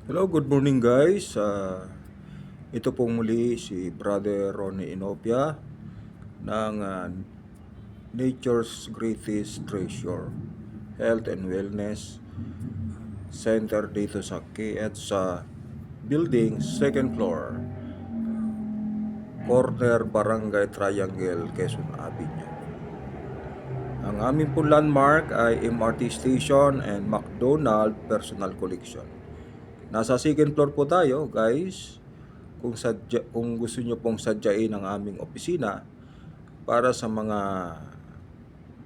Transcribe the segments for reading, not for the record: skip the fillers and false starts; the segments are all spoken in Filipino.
Hello, good morning guys. Ito pong muli si Brother Ronnie Inopia ng Nature's Greatest Treasure Health and Wellness Center dito sa KH sa building, second floor, corner Barangay Triangle, Quezon Avenue. Ang aming po landmark ay MRT Station and McDonald Personal Collection. Nasa second floor po tayo guys. Kung gusto nyo pong sadyain ang aming opisina para sa mga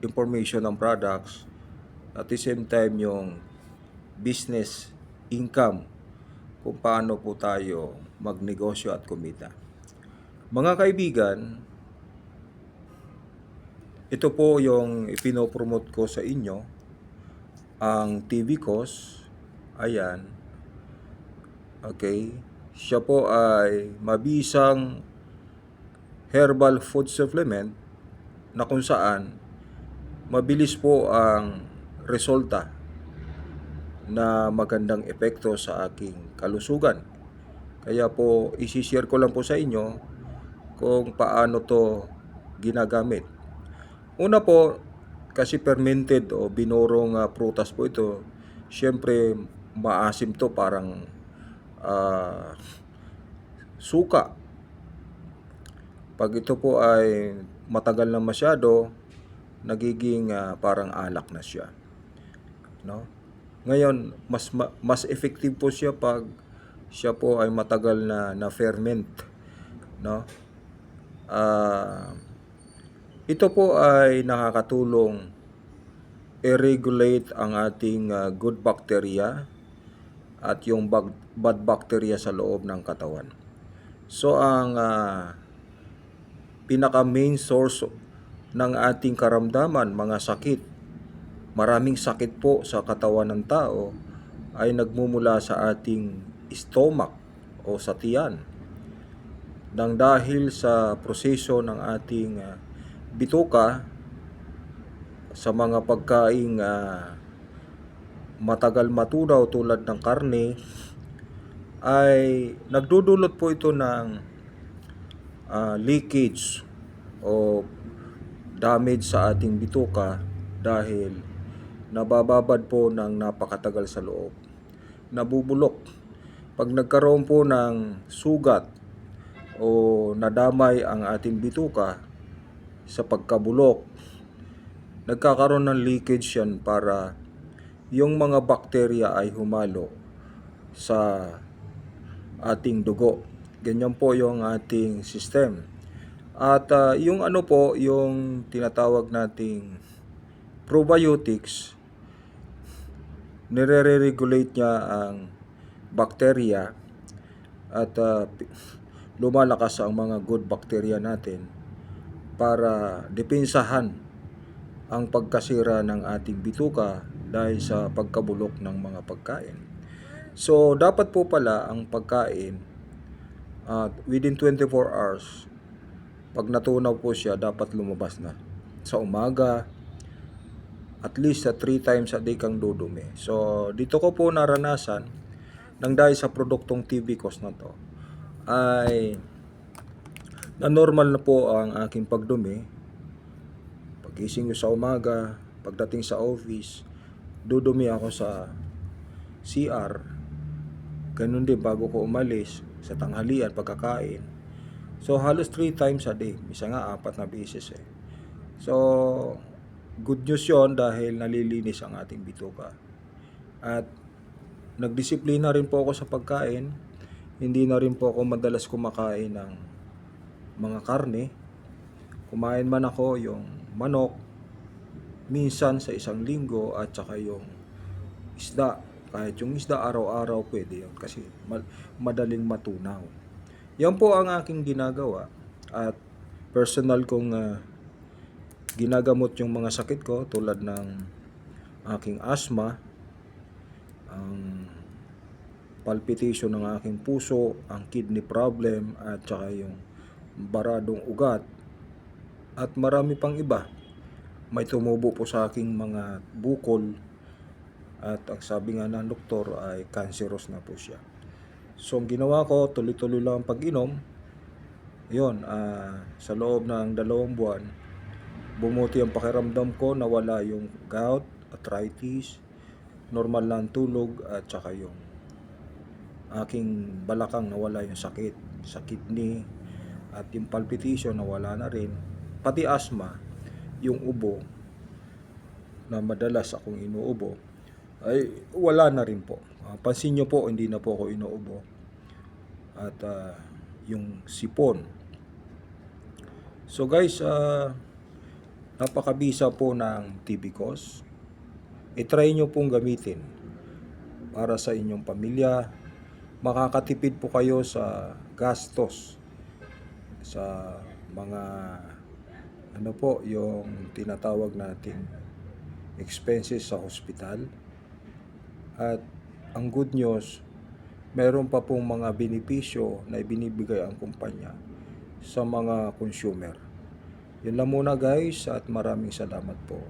information ng products, at the same time yung business income, kung paano po tayo magnegosyo at kumita. Mga kaibigan, ito po yung ipinopromote ko sa inyo, ang TV Cos. Ayan. Okay. Siya po ay mabisang herbal food supplement na kung saan mabilis po ang resulta na magandang epekto sa aking kalusugan. Kaya po isi-share ko lang po sa inyo kung paano to ginagamit. Una po, kasi fermented o binorong prutas po ito, syempre maasim to, parang suka. Pag ito po ay matagal na masyado, nagiging parang alak na siya, no? Ngayon, mas effective po siya pag siya po ay matagal na ferment, no? Ito po ay nakakatulong i-regulate ang ating good bacteria at yung bad bacteria sa loob ng katawan. So ang pinaka main source ng ating karamdaman, mga sakit, maraming sakit po sa katawan ng tao ay nagmumula sa ating stomach o sa tiyan, nang dahil sa proseso ng ating bituka sa mga pagkaing matagal matunaw tulad ng karne, ay nagdudulot po ito ng leakage o damage sa ating bituka dahil nabababad po ng napakatagal sa loob. Nabubulok. Pag nagkaroon po ng sugat o nadamay ang ating bituka sa pagkabulok, nagkakaroon ng leakage yan para yung mga bakterya ay humalo sa ating dugo. Ganyan po yung ating system. At yung ano po, yung tinatawag nating probiotics, nire-regulate niya ang bakterya at lumalakas ang mga good bacteria natin para depensahan ang pagkasira ng ating bituka dahil sa pagkabulok ng mga pagkain. So, dapat po pala ang pagkain within 24 hours, pag natunaw po siya, dapat lumabas na. Sa umaga, at least 3 times a day kang dudumi. So, dito ko po naranasan, nang dahil sa produktong TV Cos na to, ay na normal na po ang aking pagdumi. Pagising ko sa umaga, pagdating sa office, dudumi ako sa CR. Ganun din bago ko umalis, sa tanghalian, pagkakain. So halos 3 times a day, misa nga 4 na beses eh. So good news yon dahil nalilinis ang ating bituka. At nagdisiplina rin po ako sa pagkain. Hindi na rin po ako madalas kumakain ng mga karne. Kumain man ako yung manok minsan sa isang linggo, at saka yung isda. Kahit yung isda araw-araw pwede yun kasi madaling matunaw. Yan po ang aking ginagawa, at personal kong ginagamot yung mga sakit ko tulad ng aking asthma, ang palpitation ng aking puso, ang kidney problem, at saka yung baradong ugat, at marami pang iba. May tumubo po sa aking mga bukol At ang sabi nga ng doktor ay cancerous na po siya. So ang ginawa ko, tuloy-tuloy lang ang pag-inom. Yun, sa loob ng 2 buwan, bumuti ang pakiramdam ko, nawala yung gout, arthritis, normal na ang tulog, at saka yung aking balakang nawala yung sakit sa kidney, at yung palpitation nawala na rin, pati asthma, yung ubo na madalas akong inuubo ay wala na rin po. Pansin nyo po, hindi na po ako inuubo. At yung sipon. So guys, napakabisa po ng Tibicos. I-try nyo pong gamitin para sa inyong pamilya. Makakatipid po kayo sa gastos sa mga yung tinatawag nating expenses sa hospital. At ang good news, meron pa pong mga benepisyo na ibinibigay ang kumpanya sa mga consumer. Yun lang muna guys, at maraming salamat po.